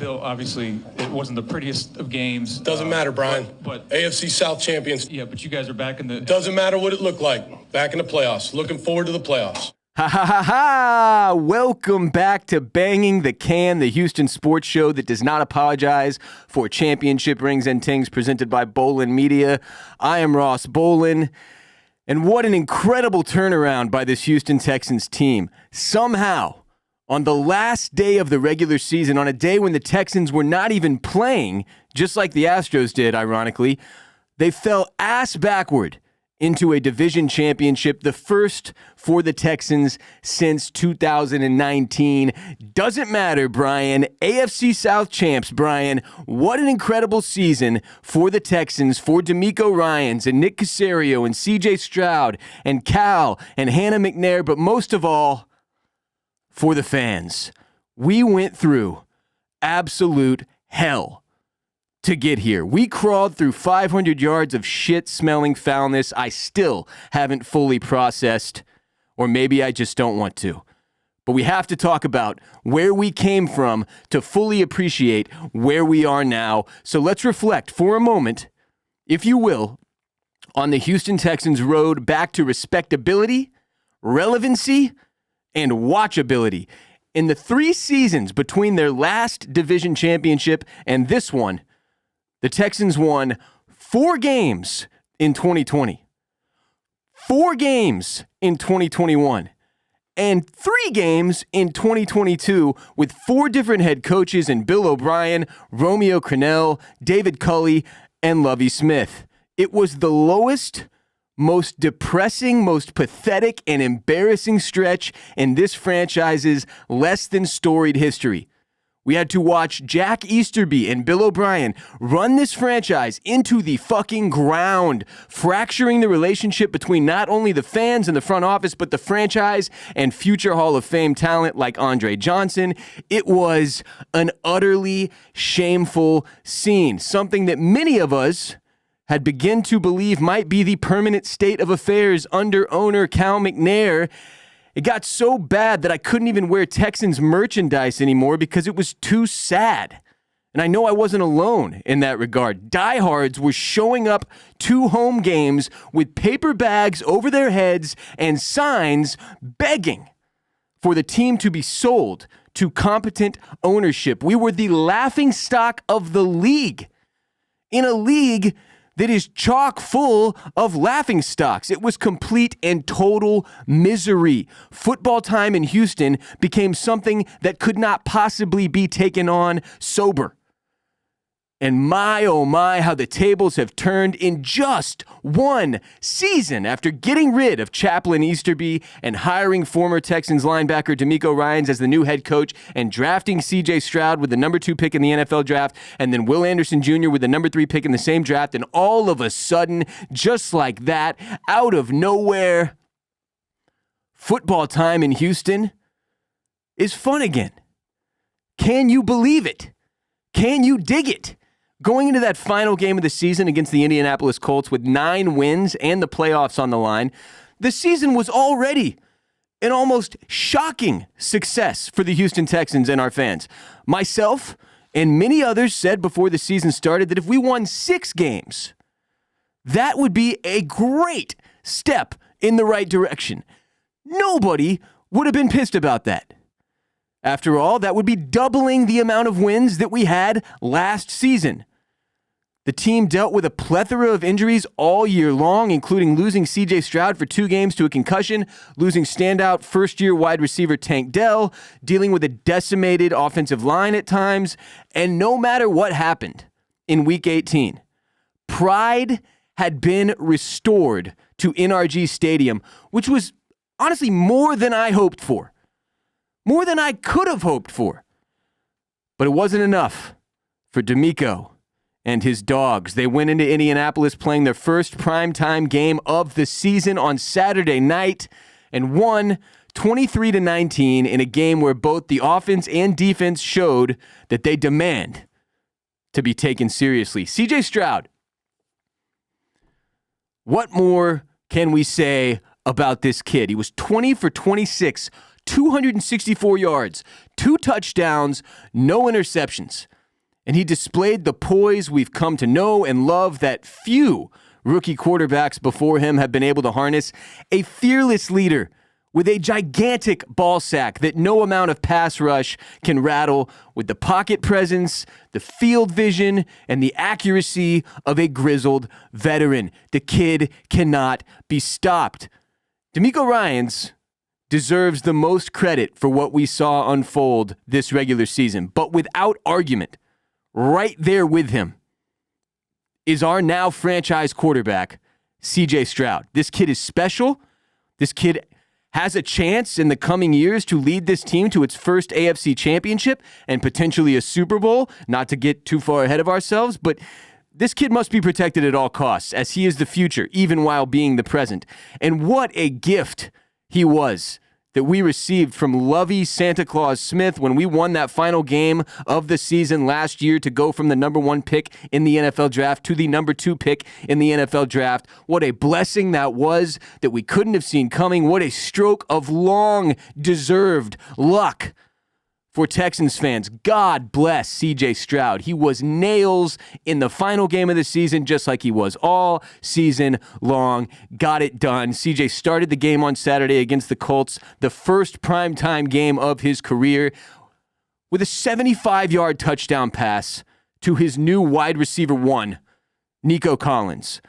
Bill, obviously, it wasn't the prettiest of games. Doesn't matter, Brian. But AFC South champions. Yeah, but you guys are back in the... Doesn't matter what it looked like. Back in the playoffs. Looking forward to the playoffs. Ha! Welcome back to Banging the Can, the Houston sports show that does not apologize for championship rings and tings, presented by Bolen Media. I am Ross Bolen, and what an incredible turnaround by this Houston Texans team. Somehow, on the last day of the regular season, on a day when the Texans were not even playing, just like the Astros did, ironically, they fell ass backward into a division championship, the first for the Texans since 2019. Doesn't matter, Brian. AFC South champs, Brian. What an incredible season for the Texans, for D'Amico Ryans and Nick Caserio and CJ Stroud and Cal and Hannah McNair, but most of all, for the fans. We went through absolute hell to get here. We crawled through 500 yards of shit-smelling foulness I still haven't fully processed, or maybe I just don't want to. But we have to talk about where we came from to fully appreciate where we are now. So let's reflect for a moment, if you will, on the Houston Texans' road back to respectability, relevancy, and watchability. In the 3 seasons between their last division championship and this one, the Texans won 4 games in 2020, 4 games in 2021, and 3 games in 2022 with 4 different head coaches in Bill O'Brien, Romeo Crennel, David Culley, and Lovie Smith. It was the lowest, most depressing, most pathetic, and embarrassing stretch in this franchise's less than storied history. We had to watch Jack Easterby and Bill O'Brien run this franchise into the fucking ground, fracturing the relationship between not only the fans and the front office, but the franchise and future Hall of Fame talent like Andre Johnson. It was an utterly shameful scene, something that many of us had begun to believe might be the permanent state of affairs under owner Cal McNair. It got so bad that I couldn't even wear Texans merchandise anymore because it was too sad. And I know I wasn't alone in that regard. Diehards were showing up to home games with paper bags over their heads and signs begging for the team to be sold to competent ownership. We were the laughingstock of the league, in a league that is chock full of laughingstocks. It was complete and total misery. Football time in Houston became something that could not possibly be taken on sober. And my, oh my, how the tables have turned in just 1 season after getting rid of Chaplain Easterby and hiring former Texans linebacker D'Amico Ryans as the new head coach and drafting CJ Stroud with the number 2 pick in the NFL draft and then Will Anderson Jr. with the number 3 pick in the same draft. And all of a sudden, just like that, out of nowhere, football time in Houston is fun again. Can you believe it? Can you dig it? Going into that final game of the season against the Indianapolis Colts with 9 wins and the playoffs on the line, the season was already an almost shocking success for the Houston Texans and our fans. Myself and many others said before the season started that if we won 6 games, that would be a great step in the right direction. Nobody would have been pissed about that. After all, that would be doubling the amount of wins that we had last season. The team dealt with a plethora of injuries all year long, including losing CJ Stroud for 2 games to a concussion, losing standout first-year wide receiver Tank Dell, dealing with a decimated offensive line at times, and no matter what happened in Week 18, pride had been restored to NRG Stadium, which was honestly more than I hoped for, more than I could have hoped for. But it wasn't enough for D'Amico and his dogs. They went into Indianapolis playing their first primetime game of the season on Saturday night and won 23-19 in a game where both the offense and defense showed that they demand to be taken seriously. CJ Stroud, what more can we say about this kid? He was 20 for 26, 264 yards, 2 touchdowns, no interceptions. And he displayed the poise we've come to know and love that few rookie quarterbacks before him have been able to harness. A fearless leader with a gigantic ball sack that no amount of pass rush can rattle, with the pocket presence, the field vision, and the accuracy of a grizzled veteran. The kid cannot be stopped. DeMeco Ryans deserves the most credit for what we saw unfold this regular season, but without argument, right there with him is our now franchise quarterback, CJ Stroud. This kid is special. This kid has a chance in the coming years to lead this team to its first AFC championship and potentially a Super Bowl. Not to get too far ahead of ourselves, but this kid must be protected at all costs, as he is the future, even while being the present. And what a gift he was that we received from Lovey Santa Claus Smith when we won that final game of the season last year to go from the number 1 pick in the NFL draft to the number 2 pick in the NFL draft. What a blessing that was that we couldn't have seen coming. What a stroke of long-deserved luck for Texans fans. God bless CJ Stroud. He was nails in the final game of the season, just like he was all season long. Got it done. CJ started the game on Saturday against the Colts, the first primetime game of his career, with a 75-yard touchdown pass to his new wide receiver 1, Nico Collins,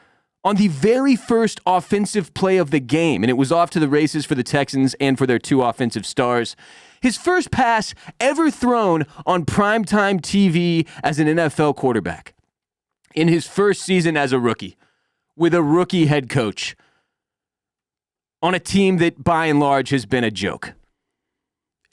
on the very first offensive play of the game, and it was off to the races for the Texans and for their 2 offensive stars. His first pass ever thrown on primetime TV as an NFL quarterback. In his first season as a rookie, with a rookie head coach, on a team that by and large has been a joke.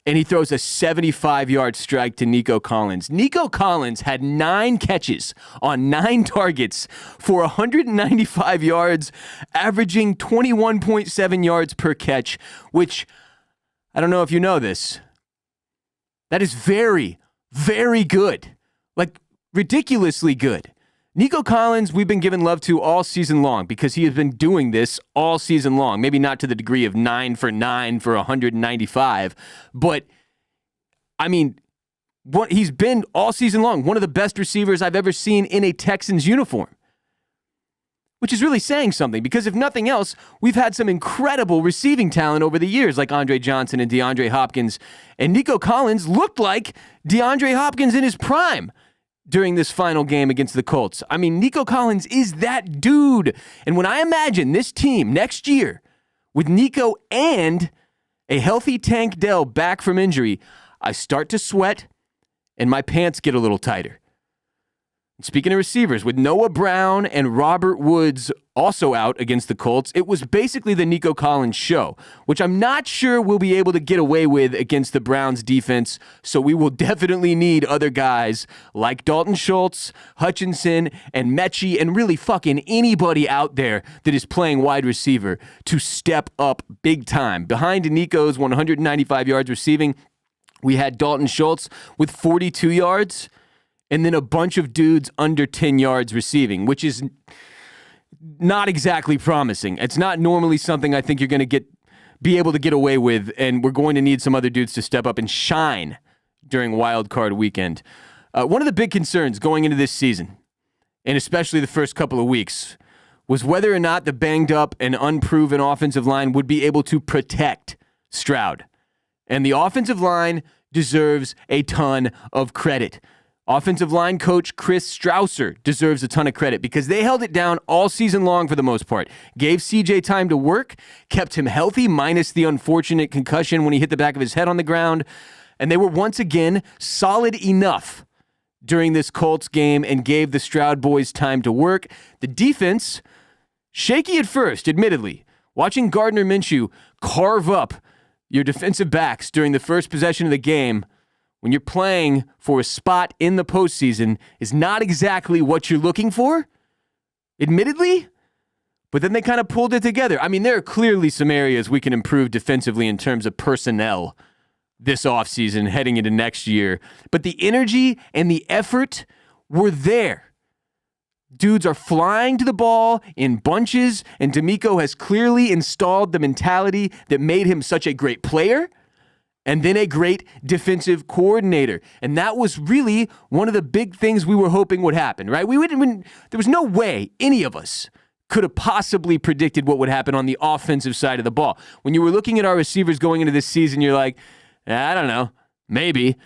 And he throws a 75-yard strike to Nico Collins. Nico Collins had 9 catches on 9 targets for 195 yards, averaging 21.7 yards per catch, which, I don't know if you know this, that is very, very good. Like, ridiculously good. Nico Collins, we've been giving love to all season long because he has been doing this all season long. Maybe not to the degree of 9 for 9 for 195, but, I mean, he's been all season long one of the best receivers I've ever seen in a Texans uniform. Which is really saying something, because if nothing else, we've had some incredible receiving talent over the years, like Andre Johnson and DeAndre Hopkins. And Nico Collins looked like DeAndre Hopkins in his prime during this final game against the Colts. I mean, Nico Collins is that dude. And when I imagine this team next year with Nico and a healthy Tank Dell back from injury, I start to sweat and my pants get a little tighter. Speaking of receivers, with Noah Brown and Robert Woods also out against the Colts, it was basically the Nico Collins show, which I'm not sure we'll be able to get away with against the Browns defense, so we will definitely need other guys like Dalton Schultz, Hutchinson, and Mechie, and really fucking anybody out there that is playing wide receiver to step up big time. Behind Nico's 195 yards receiving, we had Dalton Schultz with 42 yards, and then a bunch of dudes under 10 yards receiving, which is not exactly promising. It's not normally something I think you're going to be able to get away with, and we're going to need some other dudes to step up and shine during Wild Card Weekend. One of the big concerns going into this season, and especially the first couple of weeks, was whether or not the banged up and unproven offensive line would be able to protect Stroud. And the offensive line deserves a ton of credit. Offensive line coach Chris Strausser deserves a ton of credit because they held it down all season long for the most part. Gave CJ time to work, kept him healthy minus the unfortunate concussion when he hit the back of his head on the ground, and they were once again solid enough during this Colts game and gave the Stroud boys time to work. The defense, shaky at first, admittedly. Watching Gardner Minshew carve up your defensive backs during the first possession of the game when you're playing for a spot in the postseason is not exactly what you're looking for, admittedly, but then they kind of pulled it together. I mean, there are clearly some areas we can improve defensively in terms of personnel this offseason heading into next year, but the energy and the effort were there. Dudes are flying to the ball in bunches, and DeMeco has clearly installed the mentality that made him such a great player and then a great defensive coordinator. And that was really one of the big things we were hoping would happen, right? There was no way any of us could have possibly predicted what would happen on the offensive side of the ball. When you were looking at our receivers going into this season, you're like, I don't know, maybe.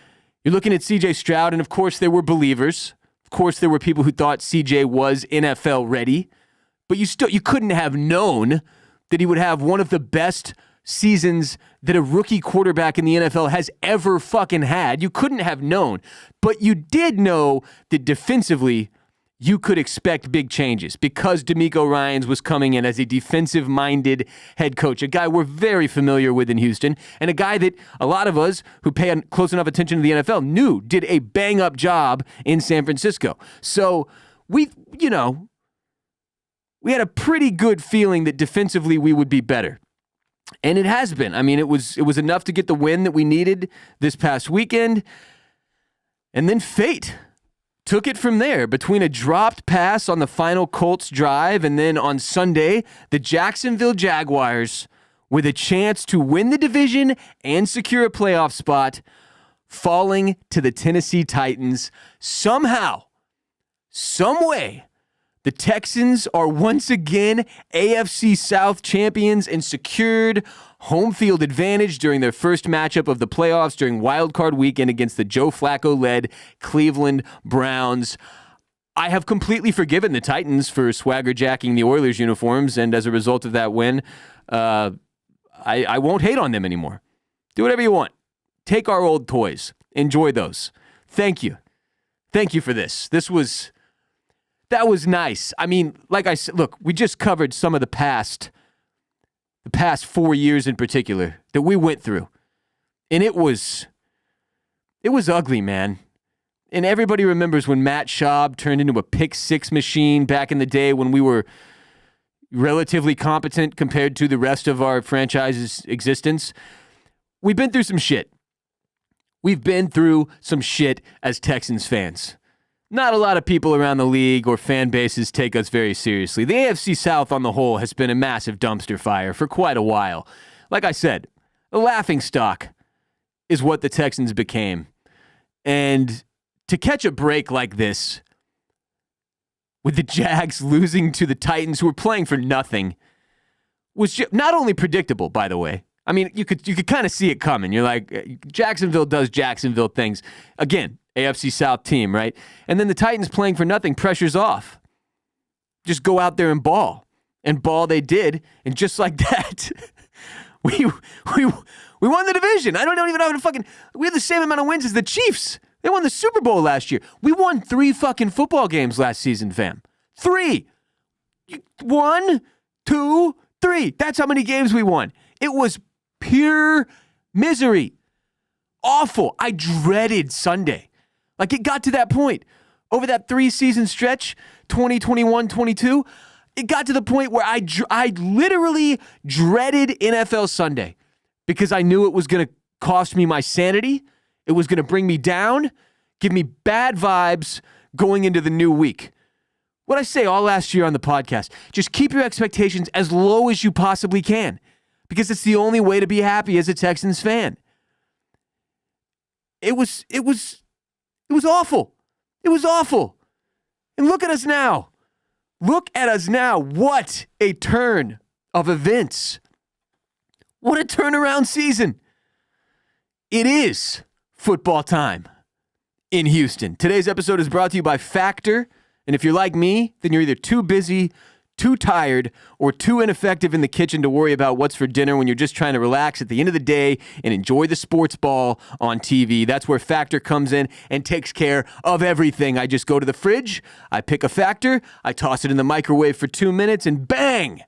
You're looking at C.J. Stroud, and of course there were believers. Of course there were people who thought C.J. was NFL ready. But you couldn't have known that he would have one of the best seasons that a rookie quarterback in the NFL has ever fucking had. You couldn't have known. But you did know that defensively, you could expect big changes because DeMeco Ryans was coming in as a defensive-minded head coach, a guy we're very familiar with in Houston, and a guy that a lot of us who pay close enough attention to the NFL knew did a bang-up job in San Francisco. So we had a pretty good feeling that defensively we would be better. And it has been. I mean, it was enough to get the win that we needed this past weekend. And then fate took it from there between a dropped pass on the final Colts drive and then on Sunday, the Jacksonville Jaguars, with a chance to win the division and secure a playoff spot, falling to the Tennessee Titans. Somehow, some way, the Texans are once again AFC South champions and secured home field advantage during their first matchup of the playoffs during Wild Card Weekend against the Joe Flacco-led Cleveland Browns. I have completely forgiven the Titans for swagger-jacking the Oilers uniforms, and as a result of that win, I won't hate on them anymore. Do whatever you want. Take our old toys. Enjoy those. Thank you. Thank you for this. That was nice. I mean, like I said, look, we just covered some of the past 4 years in particular that we went through. And it was ugly, man. And everybody remembers when Matt Schaub turned into a pick-six machine back in the day when we were relatively competent compared to the rest of our franchise's existence. We've been through some shit. We've been through some shit as Texans fans. Not a lot of people around the league or fan bases take us very seriously. The AFC South on the whole has been a massive dumpster fire for quite a while. Like I said, a laughingstock is what the Texans became. And to catch a break like this, with the Jags losing to the Titans, who were playing for nothing, was not only predictable, by the way. I mean, you could kind of see it coming. You're like, Jacksonville does Jacksonville things. Again, AFC South team, right? And then the Titans playing for nothing, pressure's off. Just go out there and ball. And ball they did. And just like that, we won the division. I don't even know how to fucking... We had the same amount of wins as the Chiefs. They won the Super Bowl last year. We won 3 fucking football games last season, fam. 3. 1, 2, 3. That's how many games we won. It was pure misery. Awful. I dreaded Sunday. Like, it got to that point. Over that 3-season stretch, 2021, 22, it got to the point where I literally dreaded NFL Sunday because I knew it was going to cost me my sanity. It was going to bring me down, give me bad vibes going into the new week. What I say all last year on the podcast, just keep your expectations as low as you possibly can because it's the only way to be happy as a Texans fan. It was awful. It was awful. And look at us now. Look at us now. What a turn of events. What a turnaround season. It is football time in Houston. Today's episode is brought to you by Factor. And if you're like me, then you're either too busy, too tired, or too ineffective in the kitchen to worry about what's for dinner when you're just trying to relax at the end of the day and enjoy the sports ball on TV. That's where Factor comes in and takes care of everything. I just go to the fridge, I pick a Factor, I toss it in the microwave for 2 minutes, and bang!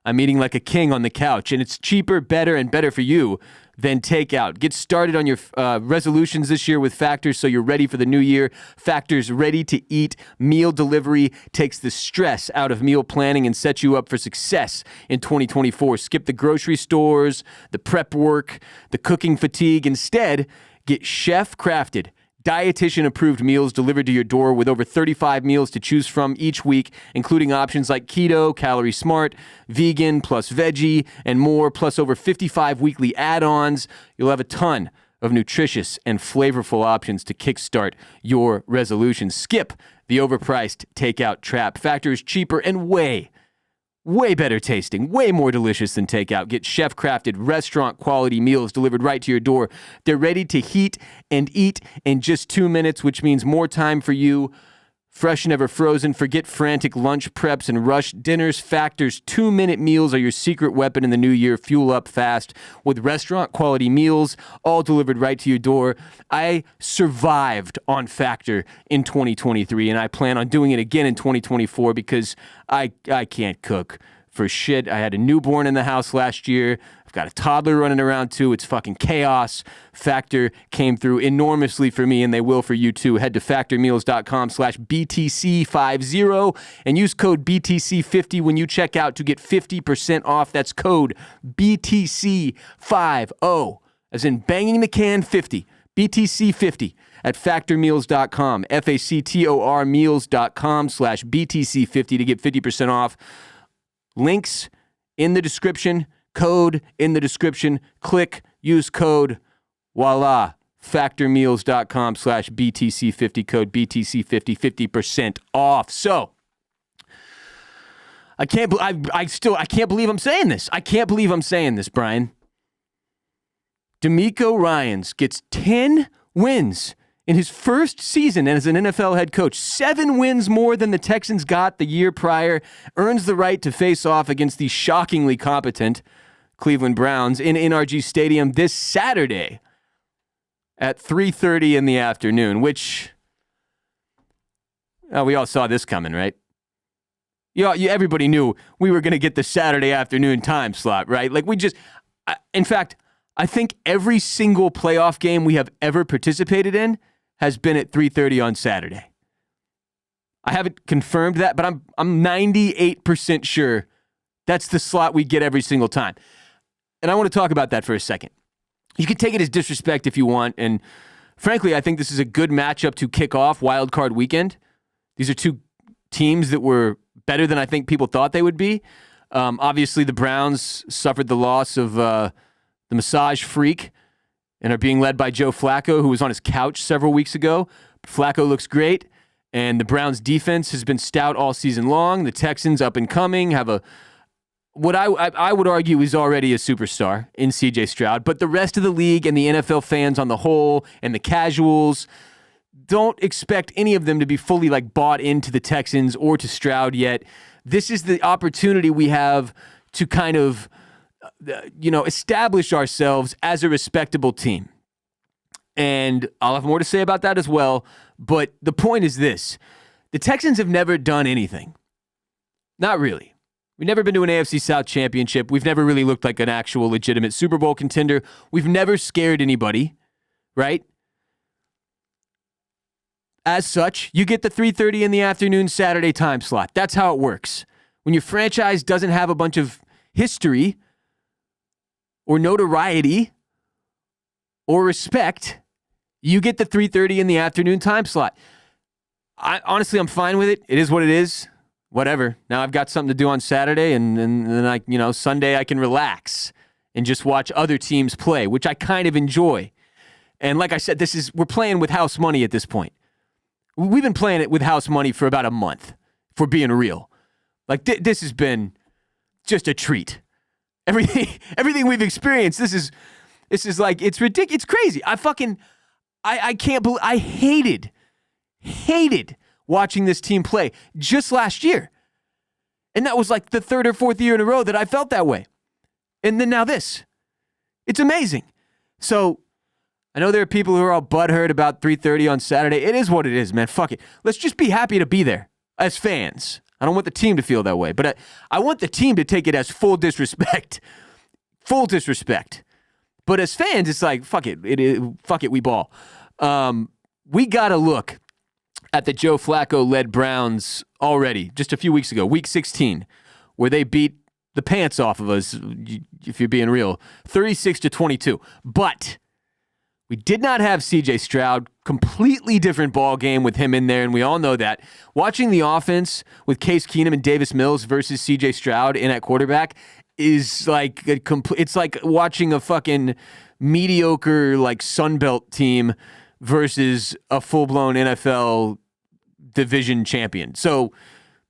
I'm eating like a king on the couch, and it's cheaper, better, and better for you than takeout. Get started on your resolutions this year with Factor so you're ready for the new year. Factor's ready-to-eat meal delivery takes the stress out of meal planning and sets you up for success in 2024. Skip the grocery stores, the prep work, the cooking fatigue. Instead, get chef-crafted, dietitian-approved meals delivered to your door with over 35 meals to choose from each week, including options like keto, calorie smart, vegan, plus veggie, and more, plus over 55 weekly add-ons. You'll have a ton of nutritious and flavorful options to kickstart your resolutions. Skip the overpriced takeout trap. Factor is cheaper and way better tasting, way more delicious than takeout. Get chef-crafted, restaurant-quality meals delivered right to your door. They're ready to heat and eat in just 2 minutes, which means more time for you. Fresh, never frozen. Forget frantic lunch preps and rush dinners. Factor's 2-minute meals are your secret weapon in the new year. Fuel up fast with restaurant-quality meals, all delivered right to your door. I survived on Factor in 2023, and I plan on doing it again in 2024 because I can't cook for shit. I had a newborn in the house last year. I've got a toddler running around too. It's fucking chaos. Factor came through enormously for me, and they will for you too. Head to factormeals.com/BTC50 and use code BTC50 when you check out to get 50% off. That's code BTC50, as in banging the can 50. BTC50 at factormeals.com. FACTOR meals.com/BTC50 to get 50% off. Links in the description, code in the description. Click, use code, voila. Factormeals.com/BTC50, code BTC50, 50% off. So, I can't believe I'm saying this. I can't believe I'm saying this, Brian. DeMeco Ryans gets 10 wins in his first season as an NFL head coach. 7 wins more than the Texans got the year prior. Earns the right to face off against the shockingly competent Cleveland Browns in NRG Stadium this Saturday at 3:30 in the afternoon, which we all saw this coming, right? Everybody knew we were going to get the Saturday afternoon time slot, right? Like in fact, I think every single playoff game we have ever participated in has been at 3:30 on Saturday. I haven't confirmed that, but I'm 98% sure that's the slot we get every single time. And I want to talk about that for a second. You can take it as disrespect if you want, and frankly, I think this is a good matchup to kick off Wild Card Weekend. These are two teams that were better than I think people thought they would be. Obviously, the Browns suffered the loss of the massage freak and are being led by Joe Flacco, who was on his couch several weeks ago. Flacco looks great, and the Browns' defense has been stout all season long. The Texans, up and coming, have what I would argue is already a superstar in C.J. Stroud, but the rest of the league and the NFL fans on the whole and the casuals don't expect any of them to be fully bought into the Texans or to Stroud yet. This is the opportunity we have to kind of establish ourselves as a respectable team. And I'll have more to say about that as well. But the point is this. The Texans have never done anything. Not really. We've never been to an AFC South championship. We've never really looked like an actual legitimate Super Bowl contender. We've never scared anybody, right? As such, you get the 3:30 in the afternoon Saturday time slot. That's how it works. When your franchise doesn't have a bunch of history or notoriety or respect, you get the 3:30 in the afternoon time slot. Honestly, I'm fine with it. It is what it is. Whatever. Now I've got something to do on Saturday, and then Sunday I can relax and just watch other teams play, which I kind of enjoy. And like I said, we're playing with house money at this point. We've been playing it with house money for about a month, if we're being real. This has been just a treat. Everything we've experienced, this is it's ridiculous. It's crazy. I can't believe, I hated watching this team play just last year. And that was the 3rd or 4th year in a row that I felt that way. And then now this. It's amazing. So I know there are people who are all butthurt about 3:30 on Saturday. It is what it is, man. Fuck it. Let's just be happy to be there as fans. I don't want the team to feel that way, but I want the team to take it as full disrespect. Full disrespect. But as fans, it's fuck it. Fuck it, we ball. We got to look at the Joe Flacco-led Browns already, just a few weeks ago, week 16, where they beat the pants off of us, if you're being real, 36-22. But We did not have C.J. Stroud. Completely different ball game with him in there, and we all know that. Watching the offense with Case Keenum and Davis Mills versus C.J. Stroud in at quarterback is like it's like watching a fucking mediocre like Sunbelt team versus a full-blown NFL division champion. So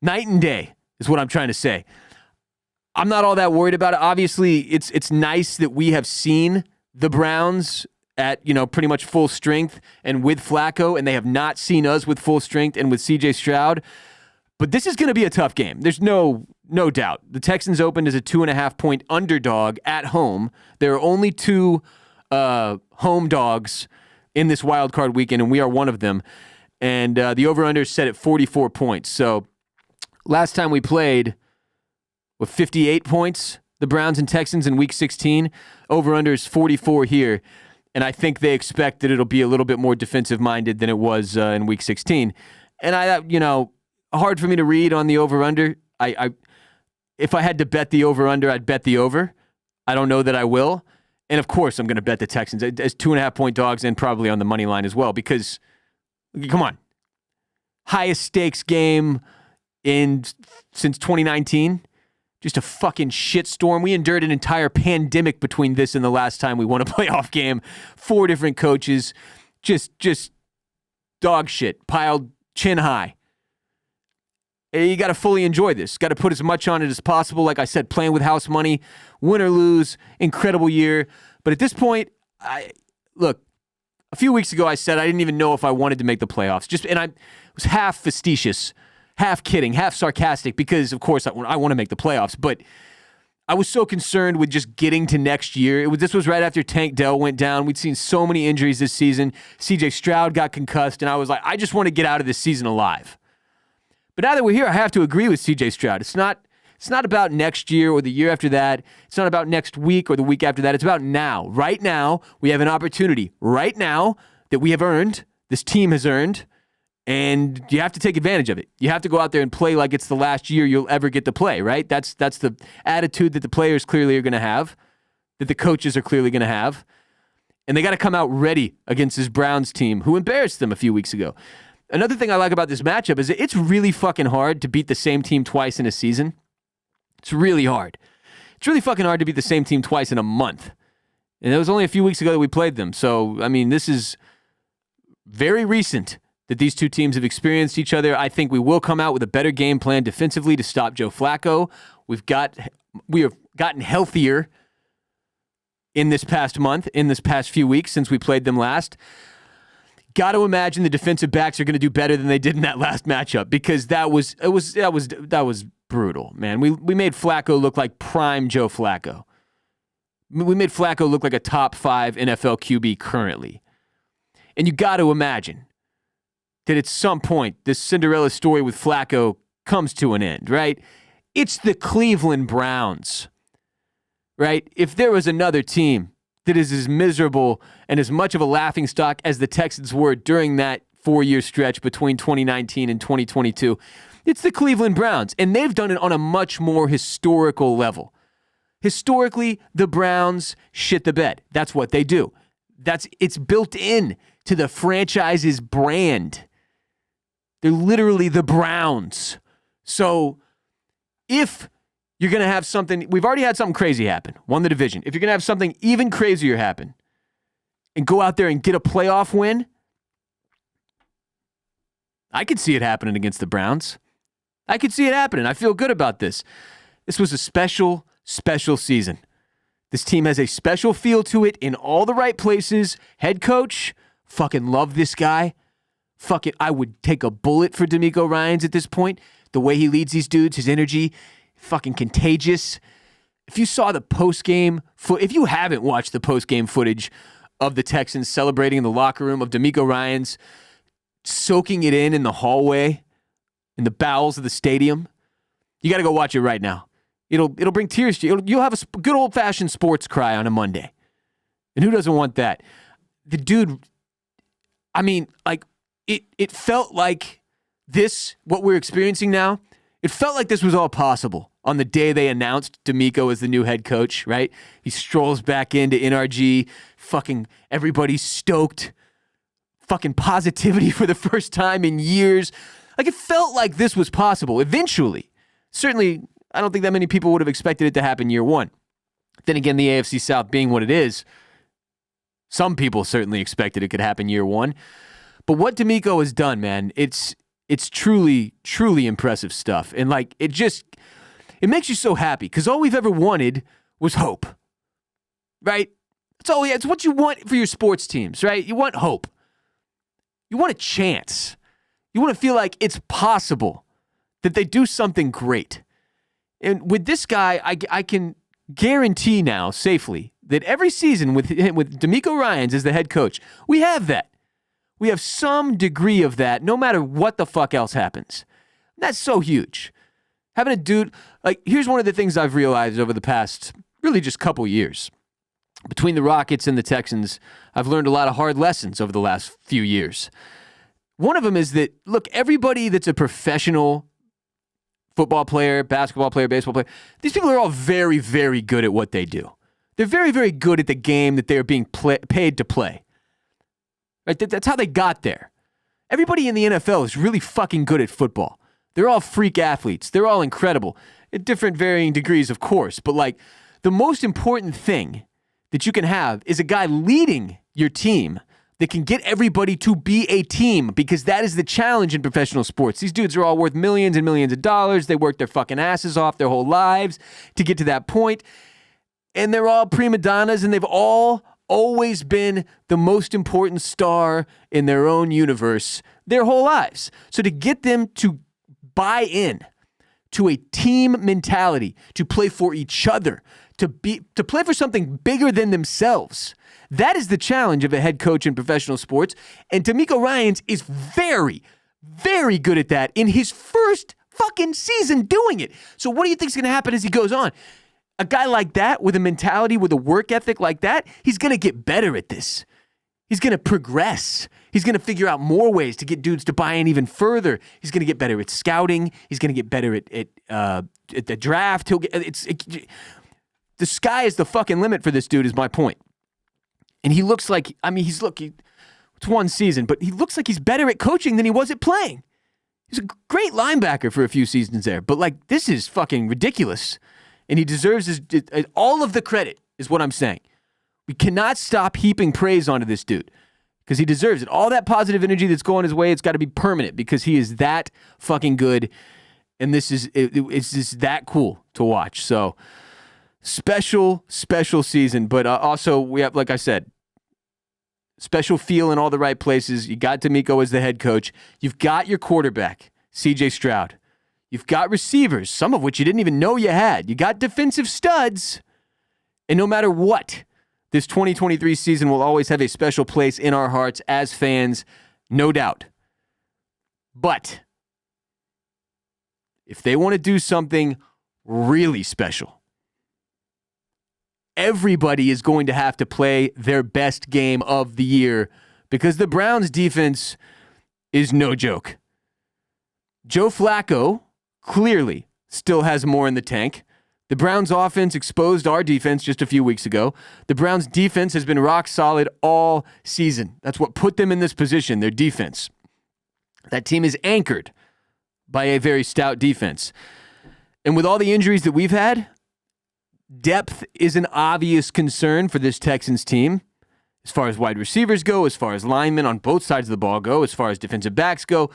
night and day is what I'm trying to say. I'm not all that worried about it. Obviously, it's nice that we have seen the Browns at, pretty much full strength and with Flacco, and they have not seen us with full strength and with CJ Stroud. But this is going to be a tough game. There's no doubt. The Texans opened as a 2.5-point underdog at home. There are only two home dogs in this wild card weekend, and we are one of them. And the over-under is set at 44 points. So last time we played with 58 points, the Browns and Texans in Week 16. Over-under is 44 here. And I think they expect that it'll be a little bit more defensive-minded than it was in Week 16. And hard for me to read on the over-under. If I had to bet the over-under, I'd bet the over. I don't know that I will. And of course, I'm going to bet the Texans as 2.5-point dogs and probably on the money line as well because, come on, highest stakes game since 2019. Just a fucking shitstorm. We endured an entire pandemic between this and the last time we won a playoff game. 4 different coaches. Just dog shit. Piled chin high. You got to fully enjoy this. Got to put as much on it as possible. Like I said, playing with house money. Win or lose. Incredible year. But at this point, look, a few weeks ago I said I didn't even know if I wanted to make the playoffs. And I was half facetious. Half kidding, half sarcastic, because, of course, I want to make the playoffs. But I was so concerned with just getting to next year. This was right after Tank Dell went down. We'd seen so many injuries this season. C.J. Stroud got concussed, and I was like, I just want to get out of this season alive. But now that we're here, I have to agree with C.J. Stroud. It's not about next year or the year after that. It's not about next week or the week after that. It's about now. Right now, we have an opportunity. Right now that we have earned, this team has earned, and you have to take advantage of it. You have to go out there and play like it's the last year you'll ever get to play, right? That's the attitude that the players clearly are going to have, that the coaches are clearly going to have. And they got to come out ready against this Browns team who embarrassed them a few weeks ago. Another thing I like about this matchup is that it's really fucking hard to beat the same team twice in a season. It's really hard. It's really fucking hard to beat the same team twice in a month. And it was only a few weeks ago that we played them. So, this is very recent that these two teams have experienced each other. I think we will come out with a better game plan defensively to stop Joe Flacco. We have gotten healthier in this past month, in this past few weeks since we played them last. Got to imagine the defensive backs are going to do better than they did in that last matchup because that was brutal, man. We made Flacco look like prime Joe Flacco. We made Flacco look like a top 5 NFL QB currently. And you got to imagine that at some point, this Cinderella story with Flacco comes to an end, right? It's the Cleveland Browns, right? If there was another team that is as miserable and as much of a laughingstock as the Texans were during that 4-year stretch between 2019 and 2022, it's the Cleveland Browns. And they've done it on a much more historical level. Historically, the Browns shit the bed. That's what they do. It's built in to the franchise's brand. They're literally the Browns. So if you're going to have something, we've already had something crazy happen, won the division. If you're going to have something even crazier happen and go out there and get a playoff win, I could see it happening against the Browns. I could see it happening. I feel good about this. This was a special season. This team has a special feel to it in all the right places. Head coach, fucking love this guy. I would take a bullet for DeMeco Ryans at this point. The way he leads these dudes, his energy, fucking contagious. If you saw the post-game, if you haven't watched the post-game footage of the Texans celebrating in the locker room of DeMeco Ryans soaking it in the hallway, in the bowels of the stadium, you got to go watch it right now. It'll bring tears to you. You'll have a good old-fashioned sports cry on a Monday. And who doesn't want that? The dude, it felt like this, what we're experiencing now, it felt like this was all possible on the day they announced D'Amico as the new head coach, right? He strolls back into NRG, fucking everybody's stoked, fucking positivity for the first time in years. Like, it felt like this was possible eventually. Certainly, I don't think that many people would have expected it to happen year one. Then again, the AFC South being what it is, some people certainly expected it could happen year one. But what D'Amico has done, man, it's truly, truly impressive stuff. And like, it makes you so happy because all we've ever wanted was hope, right? It's what you want for your sports teams, right? You want hope. You want a chance. You want to feel like it's possible that they do something great. And with this guy, I can guarantee now safely that every season with D'Amico Ryans as the head coach, we have that. We have some degree of that no matter what the fuck else happens. That's so huge. Having a dude, like, here's one of the things I've realized over the past, really just couple years. Between the Rockets and the Texans, I've learned a lot of hard lessons over the last few years. One of them is that, look, everybody that's a professional football player, basketball player, baseball player, these people are all very, very good at what they do. They're very, very good at the game that they're being paid to play. Right? That's how they got there. Everybody in the NFL is really fucking good at football. They're all freak athletes. They're all incredible at different varying degrees, of course. But like, the most important thing that you can have is a guy leading your team that can get everybody to be a team, because that is the challenge in professional sports. These dudes are all worth millions and millions of dollars. They work their fucking asses off their whole lives to get to that point. And they're all prima donnas, and they've all always been the most important star in their own universe their whole lives. So to get them to buy in to a team mentality, to play for each other, to play for something bigger than themselves, that is the challenge of a head coach in professional sports. And D'Amico Ryans is very, very good at that in his first fucking season doing it. So what do you think is going to happen as he goes on? A guy like that, with a mentality, with a work ethic like that, he's going to get better at this. He's going to progress. He's going to figure out more ways to get dudes to buy in even further. He's going to get better at scouting. He's going to get better at the draft. The sky is the fucking limit for this dude, is my point. And he looks like, it's one season, but he looks like he's better at coaching than he was at playing. He's a great linebacker for a few seasons there, but like, this is fucking ridiculous. And he deserves all of the credit, is what I'm saying. We cannot stop heaping praise onto this dude because he deserves it. All that positive energy that's going his way, it's got to be permanent because he is that fucking good. And it's just that cool to watch. So special, special season. But also we have, like I said, special feel in all the right places. You got D'Amico as the head coach. You've got your quarterback, CJ Stroud. You've got receivers, some of which you didn't even know you had. You got defensive studs. And no matter what, this 2023 season will always have a special place in our hearts as fans, no doubt. But if they want to do something really special, everybody is going to have to play their best game of the year because the Browns' defense is no joke. Joe Flacco clearly still has more in the tank. The Browns' offense exposed our defense just a few weeks ago. The Browns' defense has been rock solid all season. That's what put them in this position, their defense. That team is anchored by a very stout defense. And with all the injuries that we've had, depth is an obvious concern for this Texans team. As far as wide receivers go, as far as linemen on both sides of the ball go, as far as defensive backs go,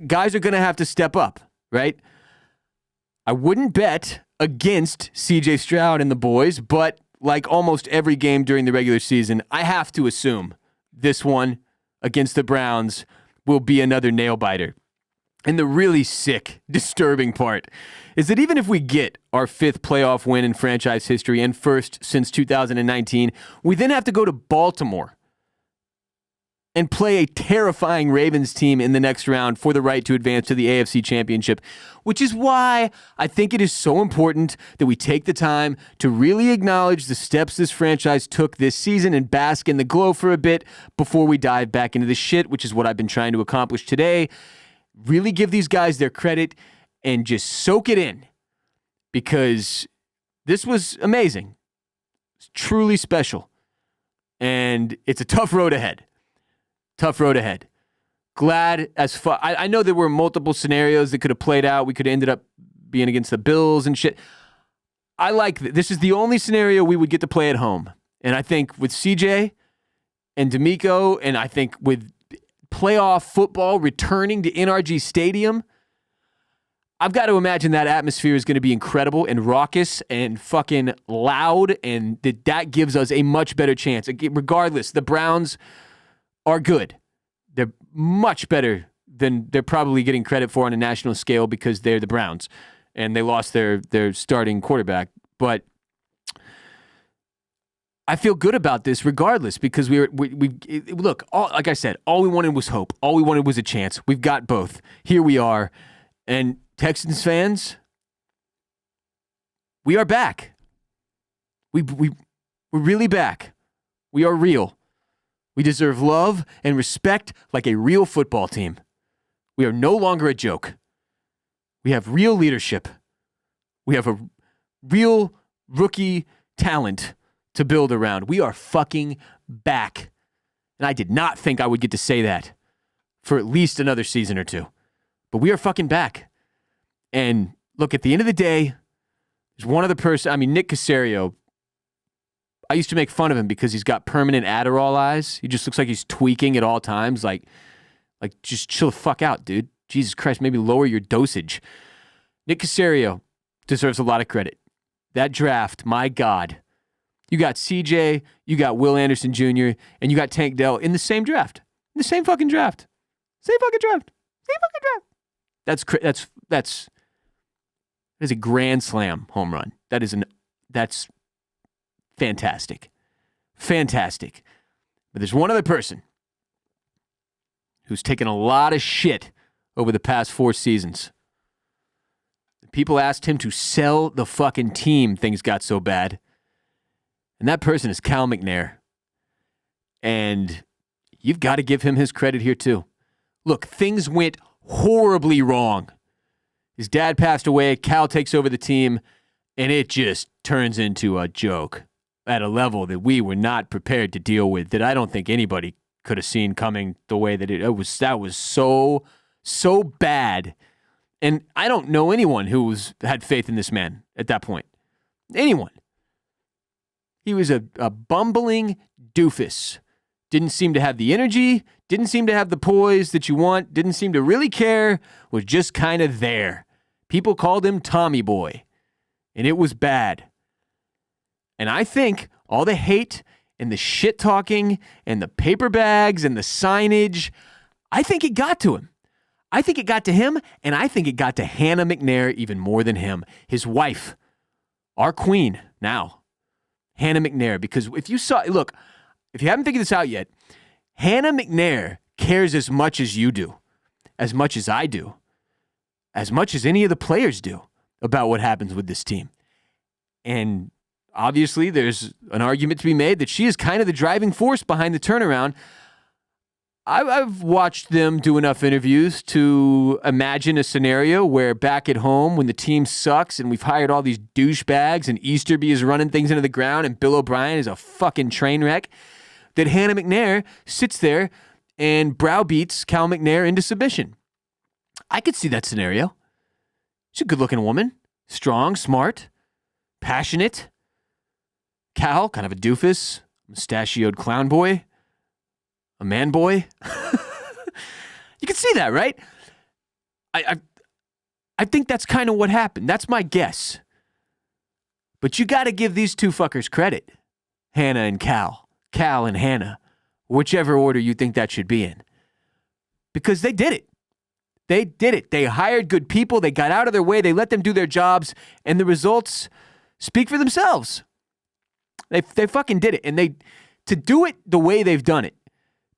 guys are going to have to step up, right? I wouldn't bet against CJ Stroud and the boys, but like almost every game during the regular season, I have to assume this one against the Browns will be another nail biter. And the really sick, disturbing part is that even if we get our 5th playoff win in franchise history and first since 2019, we then have to go to Baltimore and play a terrifying Ravens team in the next round for the right to advance to the AFC Championship, which is why I think it is so important that we take the time to really acknowledge the steps this franchise took this season and bask in the glow for a bit before we dive back into the shit, which is what I've been trying to accomplish today. Really give these guys their credit and just soak it in because this was amazing. It's truly special. And it's a tough road ahead. Tough road ahead. Glad as fuck. I know there were multiple scenarios that could have played out. We could have ended up being against the Bills and shit. I like this is the only scenario we would get to play at home. And I think with CJ and D'Amico, and I think with playoff football returning to NRG Stadium, I've got to imagine that atmosphere is going to be incredible and raucous and fucking loud, and that gives us a much better chance. Regardless, the Browns are good. They're much better than they're probably getting credit for on a national scale because they're the Browns, and they lost their starting quarterback. But I feel good about this regardless because we look, like I said, all we wanted was hope. All we wanted was a chance. We've got both. Here we are. And Texans fans, we are back. We're really back. We are real. We deserve love and respect like a real football team. We are no longer a joke. We have real leadership. We have a real rookie talent to build around. We are fucking back. And I did not think I would get to say that for at least another season or two. But we are fucking back. And look, at the end of the day, there's one other person. I mean, Nick Caserio, I used to make fun of him because he's got permanent Adderall eyes. He just looks like he's tweaking at all times. Like just chill the fuck out, dude. Jesus Christ, maybe lower your dosage. Nick Caserio deserves a lot of credit. That draft, my God. You got CJ, you got Will Anderson Jr., and you got Tank Dell in the same draft. In the same fucking draft. Same fucking draft. Same fucking draft. That's a grand slam home run. That's fantastic. Fantastic. But there's one other person who's taken a lot of shit over the past 4 seasons. People asked him to sell the fucking team. Things got so bad. And that person is Cal McNair. And you've got to give him his credit here too. Look, things went horribly wrong. His dad passed away, Cal takes over the team, and it just turns into a joke at a level that we were not prepared to deal with, that I don't think anybody could have seen coming the way that it was. That was so bad. And I don't know anyone who had faith in this man at that point. Anyone. He was a bumbling doofus. Didn't seem to have the energy, didn't seem to have the poise that you want, didn't seem to really care, was just kind of there. People called him Tommy Boy, and it was bad. And I think all the hate and the shit talking and the paper bags and the signage, I think it got to him. I think it got to him, and I think it got to Hannah McNair even more than him. His wife, our queen now, Hannah McNair. Because if you haven't figured this out yet, Hannah McNair cares as much as you do, as much as I do, as much as any of the players do about what happens with this team. And obviously there's an argument to be made that she is kind of the driving force behind the turnaround. I've watched them do enough interviews to imagine a scenario where back at home when the team sucks and we've hired all these douchebags and Easterby is running things into the ground and Bill O'Brien is a fucking train wreck, that Hannah McNair sits there and browbeats Cal McNair into submission. I could see that scenario. She's a good-looking woman, strong, smart, passionate. Cal, kind of a doofus, mustachioed clown boy. A man boy? You can see that, right? I think that's kind of what happened. That's my guess. But you got to give these two fuckers credit. Hannah and Cal. Cal and Hannah. Whichever order you think that should be in. Because they did it. They did it. They hired good people. They got out of their way. They let them do their jobs. And the results speak for themselves. They fucking did it. And to do it the way they've done it,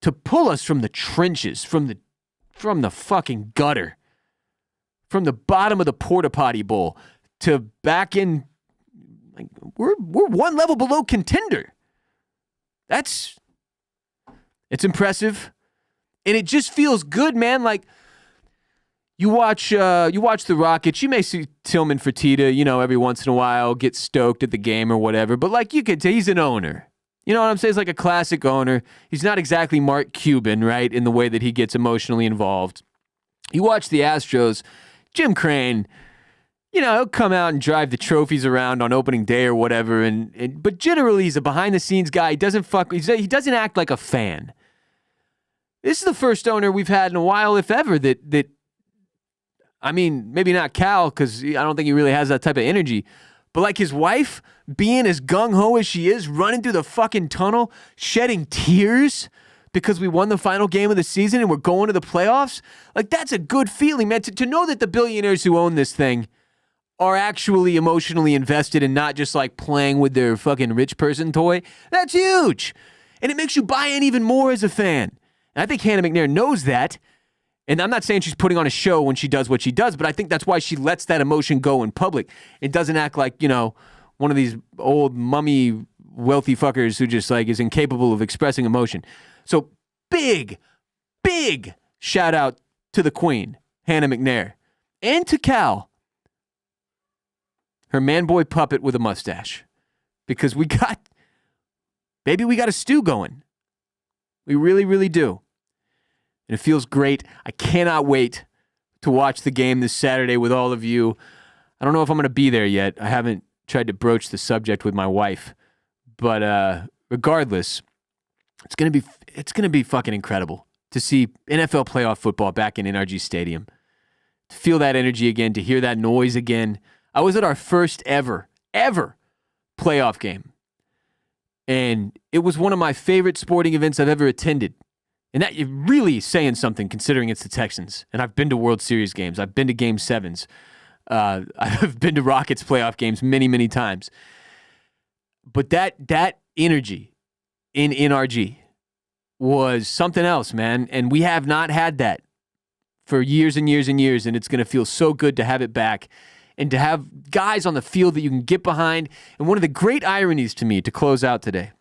to pull us from the trenches, from the fucking gutter, from the bottom of the porta potty bowl to back in, like, we're one level below contender. It's impressive, and it just feels good, man. Like, You watch the Rockets. You may see Tillman Fertitta, every once in a while, get stoked at the game or whatever. But like you could tell, he's an owner. You know what I'm saying? He's like a classic owner. He's not exactly Mark Cuban, right, in the way that he gets emotionally involved. You watch the Astros, Jim Crane, he'll come out and drive the trophies around on opening day or whatever. But generally, he's a behind-the-scenes guy. He doesn't act like a fan. This is the first owner we've had in a while, if ever, that I mean, maybe not Cal, because I don't think he really has that type of energy. But like his wife, being as gung-ho as she is, running through the fucking tunnel, shedding tears because we won the final game of the season and we're going to the playoffs, like that's a good feeling, man. To know that the billionaires who own this thing are actually emotionally invested and not just like playing with their fucking rich person toy, that's huge. And it makes you buy in even more as a fan. And I think Hannah McNair knows that. And I'm not saying she's putting on a show when she does what she does, but I think that's why she lets that emotion go in public. It doesn't act like, one of these old mummy wealthy fuckers who just like is incapable of expressing emotion. So big shout out to the queen, Hannah McNair, and to Cal, her man boy puppet with a mustache, because we got a stew going. We really, really do. And it feels great. I cannot wait to watch the game this Saturday with all of you. I don't know if I'm going to be there yet. I haven't tried to broach the subject with my wife. But regardless, it's going to be fucking incredible to see NFL playoff football back in NRG Stadium. To feel that energy again, to hear that noise again. I was at our first ever playoff game. And it was one of my favorite sporting events I've ever attended. And that you're really saying something considering it's the Texans. And I've been to World Series games. I've been to Game 7s. I've been to Rockets playoff games many, many times. But that energy in NRG was something else, man. And we have not had that for years and years and years. And it's going to feel so good to have it back and to have guys on the field that you can get behind. And one of the great ironies to me to close out today,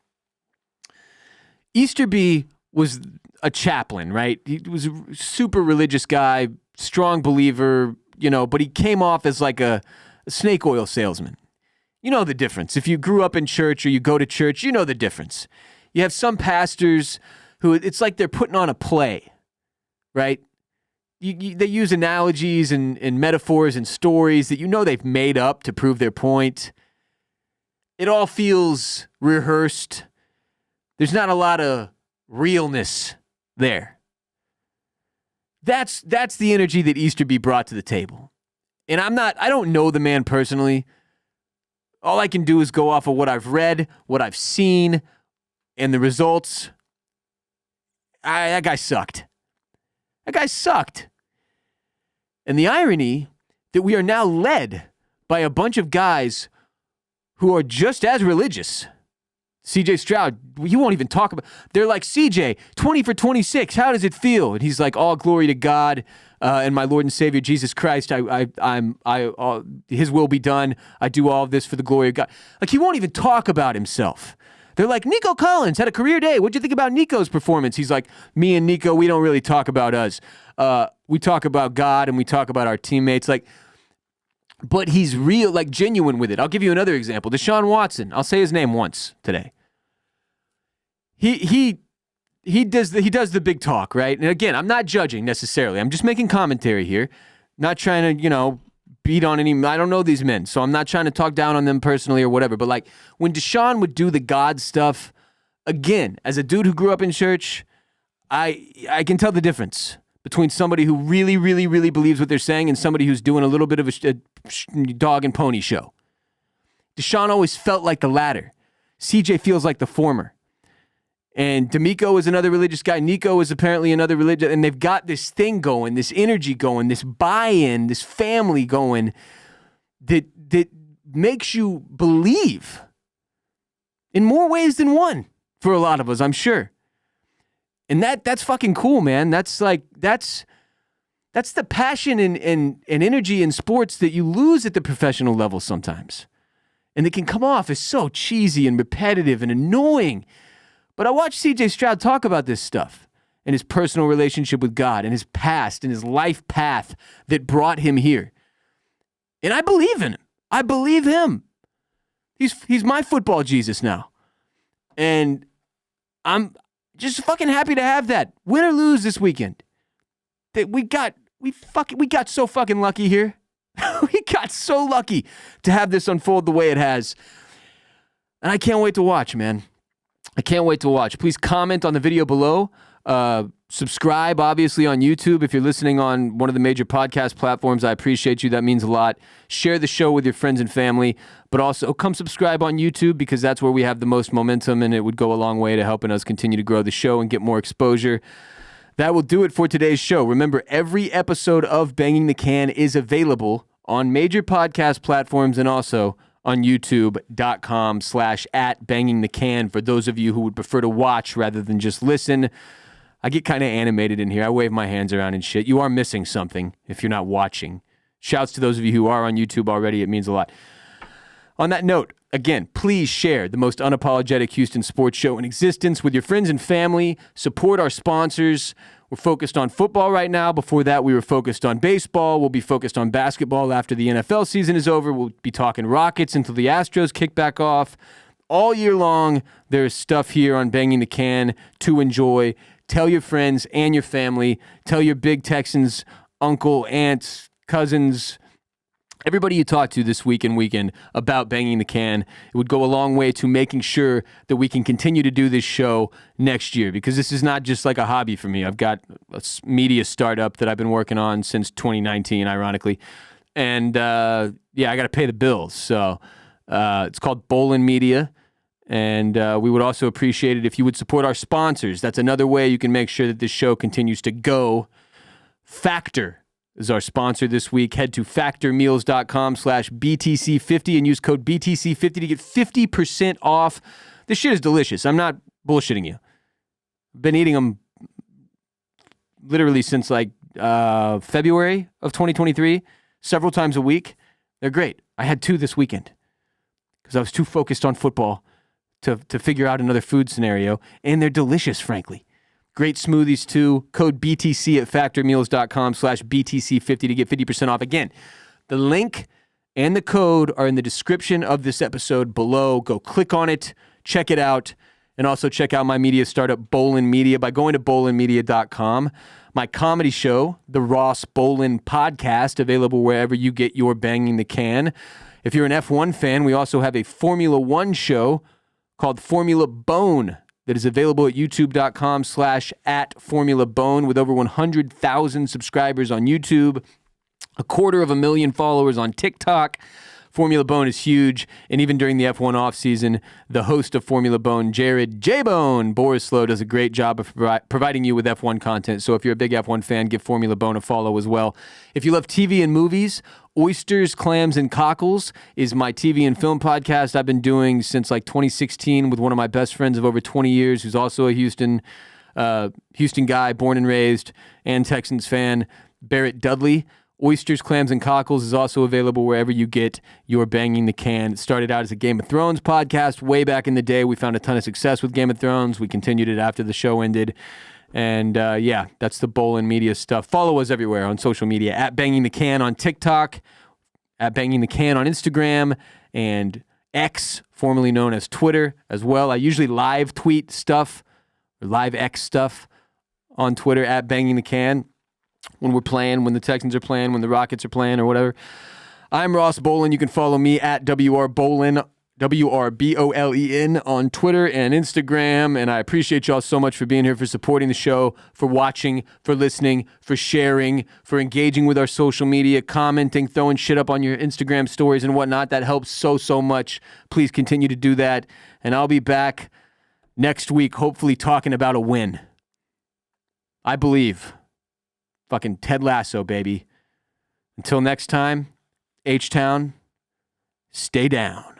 Easterby was a chaplain, right? He was a super religious guy, strong believer, but he came off as like a snake oil salesman. You know the difference. If you grew up in church or you go to church, you know the difference. You have some pastors who it's like they're putting on a play, right? They use analogies and metaphors and stories that they've made up to prove their point. It all feels rehearsed. There's not a lot of realness there. That's the energy that Easterby brought to the table. And I don't know the man personally. All I can do is go off of what I've read, what I've seen, and the results. That guy sucked. That guy sucked. And the irony that we are now led by a bunch of guys who are just as religious. CJ Stroud, you won't even talk about. They're like, CJ, 20 for 26. How does it feel? And he's like, all glory to God and my Lord and Savior Jesus Christ. His will be done. I do all of this for the glory of God. Like he won't even talk about himself. They're like, Nico Collins had a career day. What'd you think about Nico's performance? He's like, me and Nico, we don't really talk about us. We talk about God and we talk about our teammates. But he's real, like genuine with it. I'll give you another example. Deshaun Watson. I'll say his name once today. He does the big talk, right? And again, I'm not judging necessarily. I'm just making commentary here. Not trying to, beat on any. I don't know these men, so I'm not trying to talk down on them personally or whatever. But like when Deshaun would do the God stuff, again, as a dude who grew up in church, I can tell the difference between somebody who really, really, really believes what they're saying and somebody who's doing a little bit of a dog and pony show. Deshaun always felt like the latter. CJ feels like the former. And D'Amico is another religious guy. Nico is apparently another religious. And they've got this thing going, this energy going, this buy-in, this family going that makes you believe in more ways than one for a lot of us, I'm sure. And that's fucking cool, man. That's the passion and energy in sports that you lose at the professional level sometimes. And it can come off as so cheesy and repetitive and annoying. But I watched CJ Stroud talk about this stuff. and his personal relationship with God and his past and his life path that brought him here. And I believe in him. I believe him. He's my football Jesus now. And I'm just fucking happy to have that. Win or lose this weekend. That we got so fucking lucky here. We got so lucky to have this unfold the way it has. And I can't wait to watch, man. I can't wait to watch. Please comment on the video below. Subscribe, obviously, on YouTube. If you're listening on one of the major podcast platforms, I appreciate you. That means a lot. Share the show with your friends and family, but also come subscribe on YouTube because that's where we have the most momentum, and it would go a long way to helping us continue to grow the show and get more exposure. That will do it for today's show. Remember, every episode of Banging the Can is available on major podcast platforms and also on youtube.com/@bangingthecan for those of you who would prefer to watch rather than just listen. I get kind of animated in here. I wave my hands around and shit. You are missing something if you're not watching. Shouts to those of you who are on YouTube already. It means a lot. On that note, again, please share the most unapologetic Houston sports show in existence with your friends and family. Support our sponsors. We're focused on football right now. Before that, we were focused on baseball. We'll be focused on basketball after the NFL season is over. We'll be talking Rockets until the Astros kick back off. All year long, there's stuff here on Banging the Can to enjoy. Tell your friends and your family. Tell your big Texans, uncle, aunts, cousins, everybody you talk to this week and weekend about Banging the Can. It would go a long way to making sure that we can continue to do this show next year, because this is not just like a hobby for me. I've got a media startup that I've been working on since 2019, ironically. And I got to pay the bills. So it's called Bolen Media. And we would also appreciate it if you would support our sponsors. That's another way you can make sure that this show continues to go. Factor is our sponsor this week. Head to factormeals.com/BTC50 and use code BTC50 to get 50% off. This shit is delicious. I'm not bullshitting you. I've been eating them literally since February of 2023, several times a week. They're great. I had 2 this weekend because I was too focused on football to figure out another food scenario, and they're delicious, frankly. Great smoothies, too. Code BTC at factormeals.com/BTC50 to get 50% off. Again, the link and the code are in the description of this episode below. Go click on it, check it out, and also check out my media startup, Bolen Media, by going to bolenmedia.com. My comedy show, The Ross Bolen Podcast, available wherever you get your Banging the Can. If you're an F1 fan, we also have a Formula One show called Formula Bone that is available at youtube.com/@formulabone with over 100,000 subscribers on YouTube, 250,000 followers on TikTok. Formula Bone is huge, and even during the F1 offseason, the host of Formula Bone, Jared J-Bone Borislow, does a great job of providing you with F1 content. So if you're a big F1 fan, give Formula Bone a follow as well. If you love TV and movies, Oysters, Clams, and Cockles is my TV and film podcast I've been doing since 2016 with one of my best friends of over 20 years, who's also a Houston guy, born and raised, and Texans fan, Barrett Dudley. Oysters, Clams, and Cockles is also available wherever you get your Banging the Can. It started out as a Game of Thrones podcast way back in the day. We found a ton of success with Game of Thrones. We continued it after the show ended. And that's the Bolen Media stuff. Follow us everywhere on social media, at Banging the Can on TikTok, at Banging the Can on Instagram, and X, formerly known as Twitter, as well. I usually live tweet stuff, or live X stuff on Twitter, at Banging the Can, when we're playing, when the Texans are playing, when the Rockets are playing, or whatever. I'm Ross Bolen. You can follow me at WRBolen, WRBOLEN on Twitter and Instagram. And I appreciate y'all so much for being here, for supporting the show, for watching, for listening, for sharing, for engaging with our social media, commenting, throwing shit up on your Instagram stories and whatnot. That helps so much. Please continue to do that. And I'll be back next week, hopefully talking about a win. I believe. Fucking Ted Lasso, baby. Until next time, H-Town, stay down.